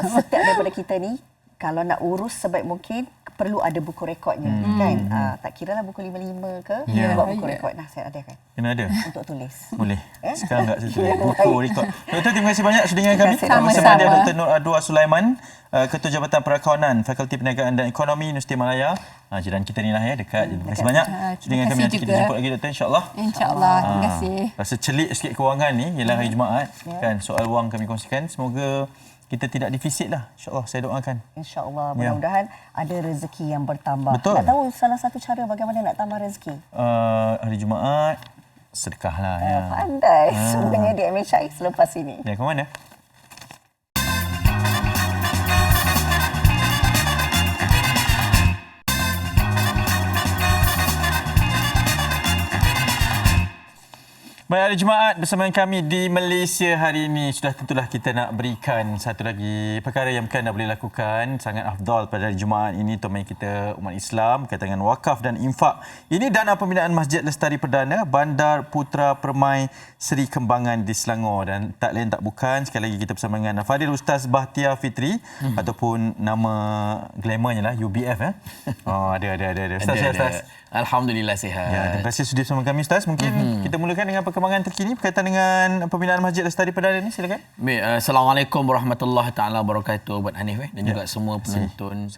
Setiap daripada kita ni kalau nak urus sebaik mungkin perlu ada buku rekodnya kan. Tak kiralah buku 55 ke, buat buku rekod. Saya adakan. Kena ada. Untuk tulis. Boleh. Sekarang tak saya tulis buku rekod. Doktor, terima kasih banyak sudah dengan kami. Bersama dia Dr. Nur Adwa Sulaiman, Ketua Jabatan Perakawanan Fakulti Perniagaan dan Ekonomi Universiti Malaya. Jiran kita ni lah dekat. Terima kasih banyak sudah dengan kami. Nanti kita jemput lagi doktor insya-Allah. InsyaAllah. Terima kasih. Rasa celik sikit kewangan ni ialah hari Jumaat kan, soal wang kami kongsikan. Semoga kita tidak defisit lah. InsyaAllah saya doakan. InsyaAllah. Mudah-mudahan ada rezeki yang bertambah. Betul. Nak tahu salah satu cara bagaimana nak tambah rezeki? Hari Jumaat sedekah lah. Pandai sebenarnya di MHI selepas ini. Ya, ke mana? Baik, hari Jumaat bersama kami di Malaysia hari ini. Sudah tentulah kita nak berikan satu lagi perkara yang anda boleh lakukan. Sangat afdal pada hari Jumaat ini untuk kita umat Islam berkaitan dengan wakaf dan infak. Ini dana pembinaan Masjid Lestari Perdana Bandar Putra Permai Seri Kembangan di Selangor. Dan tak lain tak bukan, sekali lagi kita bersama dengan Fadil Ustaz Bahtiar Fitri ataupun nama glamournya lah UBF. Oh, ada. Ustaz. Alhamdulillah sihat. Ya, terima kasih sudi bersama kami Ustaz. Mungkin kita mulakan dengan perkembangan terkini berkaitan dengan pembinaan Masjid Lestari Perdana ini, silakan. Baik, Assalamualaikum warahmatullahi taala wabarakatuh buat Hanif dan juga semua penonton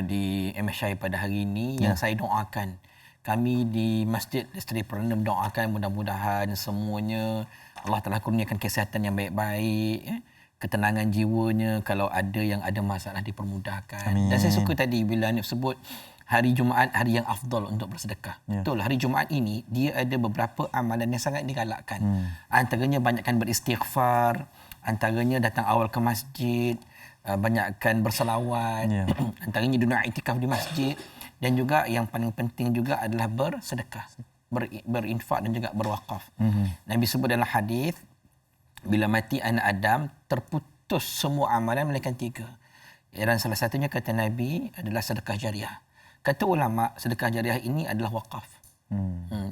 di MSI pada hari ini yang saya doakan. Kami di Masjid Lestari Perdana mendoakan mudah-mudahan semuanya Allah Taala kurniakan kesihatan yang baik-baik, ketenangan jiwanya, kalau ada yang ada masalah dipermudahkan. Amin. Dan saya suka tadi bila Hanif sebut hari Jumaat, hari yang afdal untuk bersedekah. Betul, hari Jumaat ini dia ada beberapa amalan yang sangat digalakkan. Antaranya banyakkan beristighfar, antaranya datang awal ke masjid, banyakkan berselawat, antaranya duduk iktikaf di masjid, dan juga yang paling penting juga adalah bersedekah, berinfak dan juga berwakaf. Nabi sebut dalam hadis, bila mati anak Adam, terputus semua amalan melainkan 3. Dan salah satunya kata Nabi adalah sedekah jariah. Kata ulama, sedekah jariah ini adalah wakaf.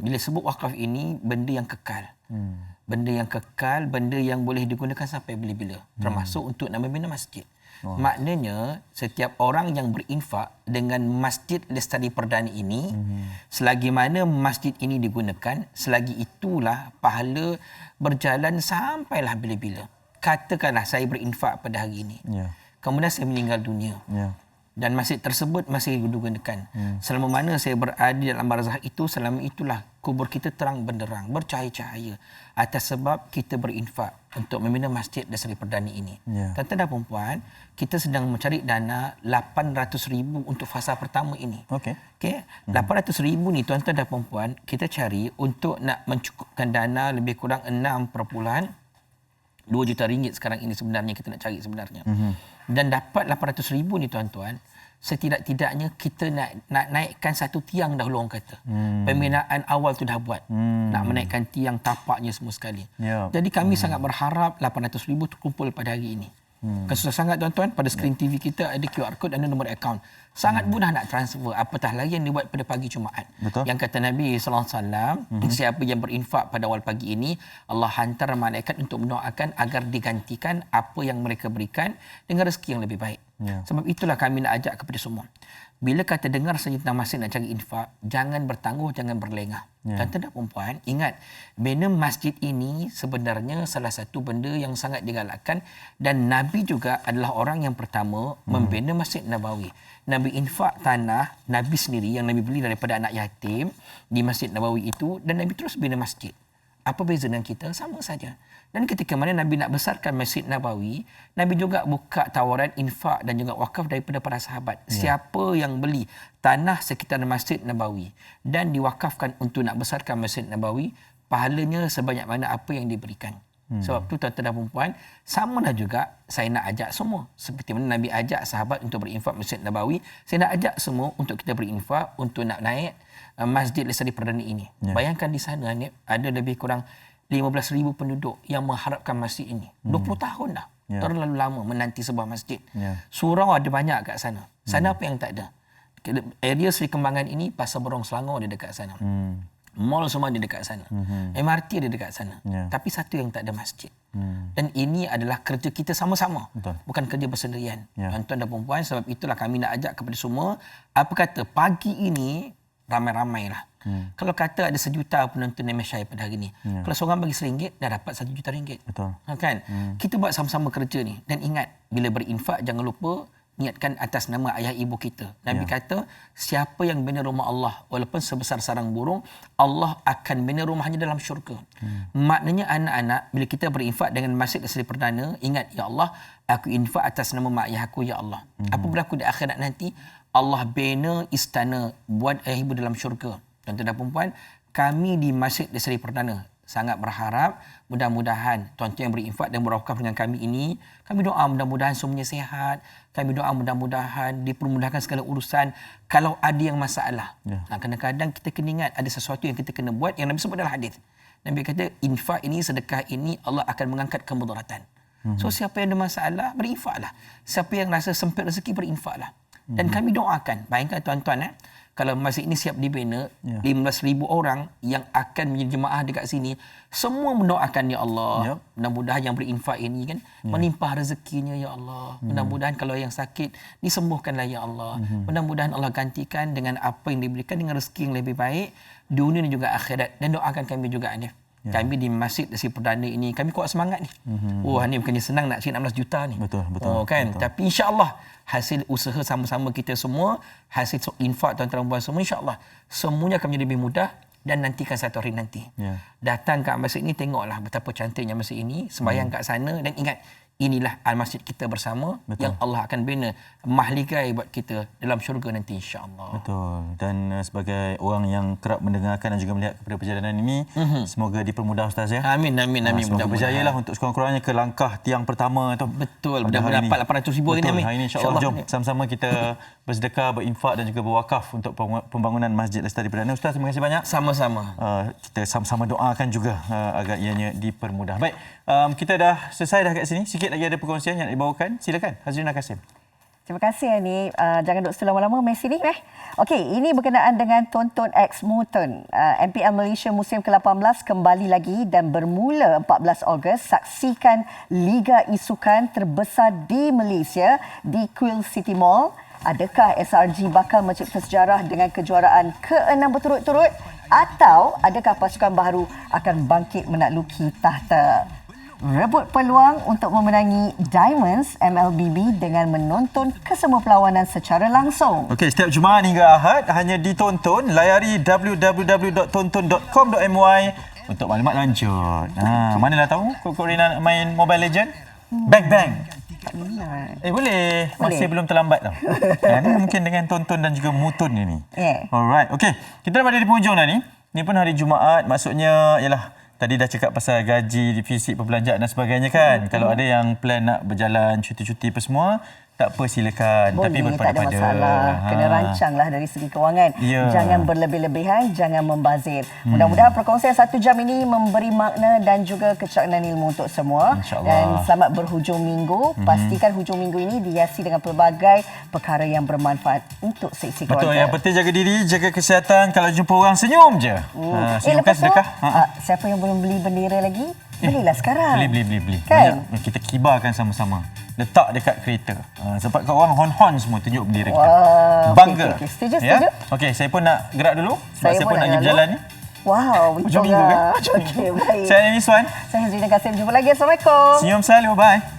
Bila sebut wakaf ini, benda yang kekal. Benda yang kekal, benda yang boleh digunakan sampai bila-bila. Termasuk untuk nak membina masjid. Maknanya, setiap orang yang berinfak dengan Masjid Lestari Perdana ini, selagi mana masjid ini digunakan, selagi itulah pahala berjalan sampailah bila-bila. Katakanlah saya berinfak pada hari ini. Kemudian saya meninggal dunia. Dan masjid tersebut masih digunakan. Selama mana saya berada dalam barzah itu, selama itulah kubur kita terang benderang, bercahaya-cahaya atas sebab kita berinfak untuk membina Masjid Lestari Perdana ini. Tuan-tuan dan puan-puan, kita sedang mencari dana 800,000 untuk fasa pertama ini. Okey. 800,000 ni tuan-tuan dan puan-puan, kita cari untuk nak mencukupkan dana lebih kurang 6.2 juta ringgit sekarang ini sebenarnya kita nak cari sebenarnya. Dan dapat 800,000 ni tuan-tuan, setidak-tidaknya kita nak naikkan satu tiang dahulu orang kata. Pembinaan awal tu dah buat. Nak menaikkan tiang tapaknya semua sekali. Jadi kami sangat berharap 800,000 terkumpul pada hari ini. Susah sangat tuan-tuan, pada skrin TV kita ada QR code dan nombor akaun. Sangat mudah nak transfer, apatah lagi yang dibuat pada pagi Jumaat. Yang kata Nabi SAW, siapa yang berinfak pada awal pagi ini, Allah hantar malaikat untuk mendoakan agar digantikan apa yang mereka berikan dengan rezeki yang lebih baik. Sebab itulah kami nak ajak kepada semua. Bila kata dengar saja tentang masjid nak cari infak, jangan bertangguh, jangan berlengah. Tuan-tuan dan puan-puan, ingat, bina masjid ini sebenarnya salah satu benda yang sangat digalakkan, dan Nabi juga adalah orang yang pertama membina Masjid Nabawi. Nabi infak tanah Nabi sendiri yang Nabi beli daripada anak yatim di Masjid Nabawi itu, dan Nabi terus bina masjid. Apa beza dengan kita? Sama saja. Dan ketika mana Nabi nak besarkan Masjid Nabawi, Nabi juga buka tawaran infak dan juga wakaf daripada para sahabat. Siapa yang beli tanah sekitar Masjid Nabawi dan diwakafkan untuk nak besarkan Masjid Nabawi, pahalanya sebanyak mana apa yang diberikan. Sebab tu tuan-tuan dan puan-puan, samalah juga saya nak ajak semua. Seperti mana Nabi ajak sahabat untuk berinfak Masjid Nabawi, saya nak ajak semua untuk kita berinfak untuk nak naik Masjid Lestari Perdana ini. Bayangkan di sana ada lebih kurang 15,000 penduduk yang mengharapkan masjid ini. 20 tahun dah. Terlalu lama menanti sebuah masjid. Surau ada banyak kat sana. Sana apa yang tak ada? Area Seri Kembangan ini, Pasar Borong Selangor ada dekat sana. Mall semua ada dekat sana. MRT ada dekat sana. Tapi satu yang tak ada masjid. Dan ini adalah kerja kita sama-sama. Bukan kerja bersendirian. Tuan-tuan dan puan-puan, sebab itulah kami nak ajak kepada semua. Apa kata, pagi ini ramai-ramailah. Kalau kata ada 1 juta penonton MSI pada hari ini, kalau seorang bagi RM1, dah dapat RM1 juta. Kan? Kita buat sama-sama kerja ni. Dan ingat, bila berinfak jangan lupa niatkan atas nama ayah ibu kita. Nabi kata, siapa yang bina rumah Allah walaupun sebesar sarang burung, Allah akan bina rumahnya dalam syurga. Maknanya anak-anak, bila kita berinfak dengan Masjid Lestari Perdana, ingat, ya Allah, aku infak atas nama mak ayah aku, ya Allah. Apa berlaku di akhirat nanti? Allah bina istana buat ayah ibu dalam syurga. Tuan-tuan dan puan-puan, kami di Masjid Lestari Perdana sangat berharap mudah-mudahan tuan-tuan yang berinfak dan berwakaf dengan kami ini, kami doa mudah-mudahan semuanya sihat, kami doa mudah-mudahan dipermudahkan segala urusan. Kalau ada yang masalah, kadang-kadang kita kena ingat ada sesuatu yang kita kena buat yang Nabi sebut dalam hadis. Nabi kata infak ini, sedekah ini Allah akan mengangkat kemudaratan. So siapa yang ada masalah, berinfaklah. Siapa yang rasa sempit rezeki, berinfaklah. Dan kami doakan, bayangkan tuan-tuan kalau masjid ini siap dibina, 15,000 orang yang akan menjadi jemaah dekat sini, semua mendoakan, ya Allah, mudah-mudahan yang berinfak ini kan melimpah rezekinya, ya Allah. Mudah-mudahan kalau yang sakit disembuhkanlah, ya Allah. Mudah-mudahan Allah gantikan dengan apa yang diberikan dengan rezeki yang lebih baik dunia dan juga akhirat. Dan doakan kami juga Hanif. Kami di Masjid Desi Perdana ini, kami kuat semangat ni. Oh, Hanif bukannya senang nak cari 16 juta ni. Betul. Oh, kan? Betul. Tapi insya-Allah hasil usaha sama-sama kita semua, hasil infak tuan-tuan dan puan semua, insya-Allah semuanya akan menjadi lebih mudah. Dan nantikan satu hari nanti. Datang kat masjid ini, tengoklah betapa cantiknya masjid ini, sembahyang kat sana dan ingat, inilah al-masjid kita bersama. Betul. Yang Allah akan bina mahligai buat kita dalam syurga nanti, insya-Allah. Betul. Dan sebagai orang yang kerap mendengarkan dan juga melihat kepada perjalanan ini, semoga dipermudah Ustaz ya. Amin. Semoga berjayalah untuk sekurang-kurangnya ke langkah tiang pertama tu. Betul. Mudah-mudahan dapat 800,000 hari ni. Betul. Hari ini insya-Allah jom sama-sama kita bersedekah, berinfak dan juga berwakaf untuk pembangunan Masjid Lestari Perdana. Ustaz, terima kasih banyak. Sama-sama. Kita sama-sama doakan juga agar ianya dipermudah. Baik, kita dah selesai dah kat sini. Sikit lagi ada perkongsian yang dibawakan. Silakan Hazrina Kasim. Terima kasih ni. Jangan duduk situ lama-lama, Messi ni. Okey, ini berkenaan dengan Tonton X Moton. MPL Malaysia musim ke-18 kembali lagi dan bermula 14 Ogos. Saksikan Liga Isukan terbesar di Malaysia di Quill City Mall. Adakah SRG bakal mencipta sejarah dengan kejuaraan ke-6 berturut-turut? Atau adakah pasukan baru akan bangkit menakluki tahta? Rebut peluang untuk memenangi Diamonds MLBB dengan menonton kesemua perlawanan secara langsung. Okey, setiap Jumaat hingga Ahad hanya ditonton. Layari www.tonton.com.my untuk maklumat lanjut. Manalah tahu Korina main Mobile Legend? Bang. Boleh. Masih belum terlambat tau. Mungkin dengan tonton dan juga mutun ini. Alright. Okey, kita dah pada di penghujung dah ni. Ni pun hari Jumaat, maksudnya ialah tadi dah cakap pasal gaji, defisit perbelanjaan dan sebagainya kan. Kalau ada yang plan nak berjalan cuti-cuti apa semua, tak apa silakan. Boleh, tapi tak ada masalah. Kena rancanglah dari segi kewangan. Jangan berlebih-lebihan, jangan membazir. Mudah-mudahan perkongsian 1 jam ini memberi makna dan juga kecakapan ilmu untuk semua. Dan selamat berhujung minggu. Pastikan hujung minggu ini dihiasi dengan pelbagai perkara yang bermanfaat untuk seksi keluarga. Betul, yang penting jaga diri, jaga kesihatan. Kalau jumpa orang, senyum je. Senyumkan sedekah. Siapa yang belum beli bendera lagi, belilah sekarang. Beli. Kan? Banyak kita kibarkan sama-sama. Letak dekat kereta. Sebab kat orang hon-hon semua tunjuk bendera kita. Bangga. Okay. Setuju. Okey, saya pun nak gerak dulu. Sebab saya pun nak pergi berjalan ni. Wow, hujung minggu kan? Okey, baik. Saya Amiswan. Saya Hazrina Kasim. Jumpa lagi. Assalamualaikum. Senyum selalu. Bye.